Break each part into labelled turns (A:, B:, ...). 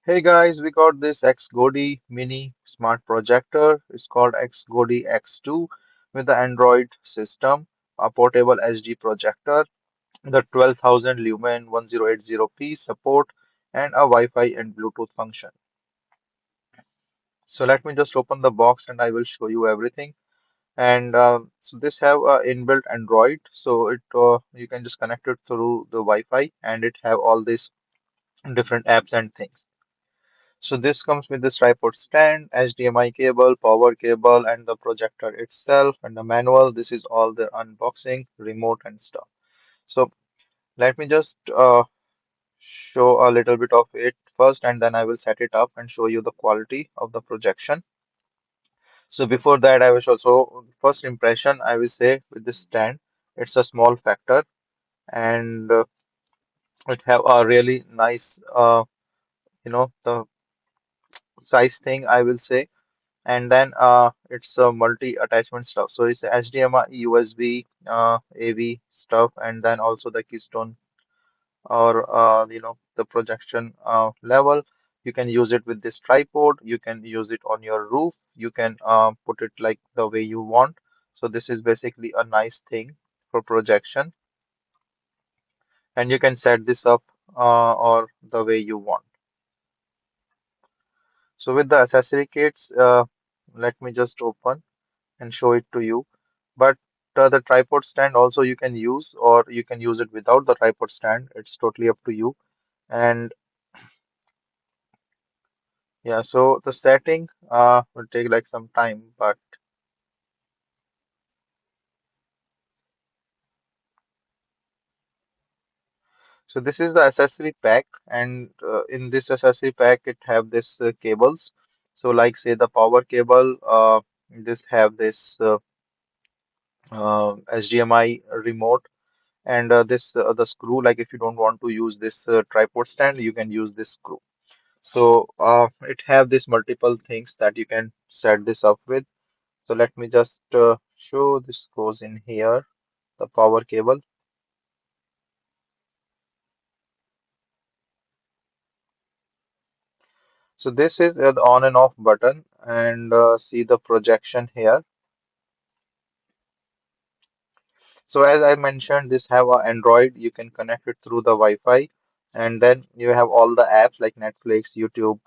A: Hey guys, we got this XGODY mini smart projector. It's called XGODY X2 with the Android system, a portable HD projector, the 12,000 lumen 1080p support, and a Wi-Fi and Bluetooth function. So let me just open the box and I will show you everything. And so this have a inbuilt Android, so it you can just connect it through the Wi-Fi, and it have all these different apps and things. So this comes with this tripod stand, HDMI cable, power cable, and the projector itself, and the manual. This is all the unboxing, remote, and stuff. So let me just show a little bit of it first, and then I will set it up and show you the quality of the projection. So before that, I was also first impression, I will say with this stand, it's a small factor, and it have a really nice, the size thing, I will say. And then it's multi attachment stuff, so it's HDMI, USB, AV stuff, and then also the Keystone or the projection level. You can use it with this tripod, you can use it on your roof, you can put it like the way you want. So this is basically a nice thing for projection, and you can set this up or the way you want. So with the accessory kits, let me just open and show it to you. But the tripod stand also you can use, or you can use it without the tripod stand. It's totally up to you. And yeah, so the setting will take like some time, but so this is the accessory pack, and in this accessory pack it have this cables. So like say the power cable, this have this HDMI remote, and this the screw. Like if you don't want to use this tripod stand, you can use this screw. So it have these multiple things that you can set this up with. So let me just show this goes in here, the power cable. So this is the on and off button, and see the projection here. So as I mentioned, this have a Android. You can connect it through the Wi-Fi, and then you have all the apps like Netflix, YouTube,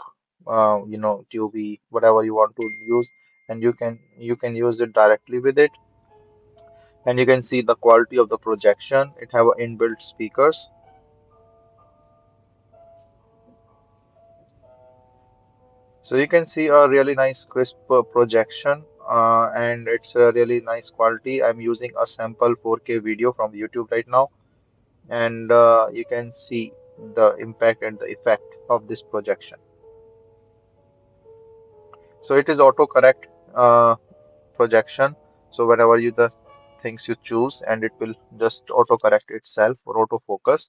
A: Tubi, whatever you want to use, and you can use it directly with it. And you can see the quality of the projection. It have inbuilt speakers, so you can see a really nice crisp projection, and it's a really nice quality. I'm using a sample 4K video from YouTube right now, and you can see the impact and the effect of this projection. So it is autocorrect uh, projection. So whenever you the things you choose, and it will just autocorrect itself or autofocus.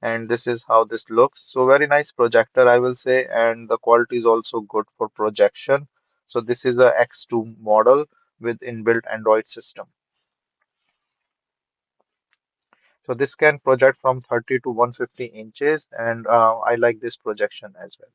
A: And this is how this looks. So very nice projector, I will say, and the quality is also good for projection. So this is the X2 model with inbuilt Android system. So this can project from 30 to 150 inches, and I like this projection as well.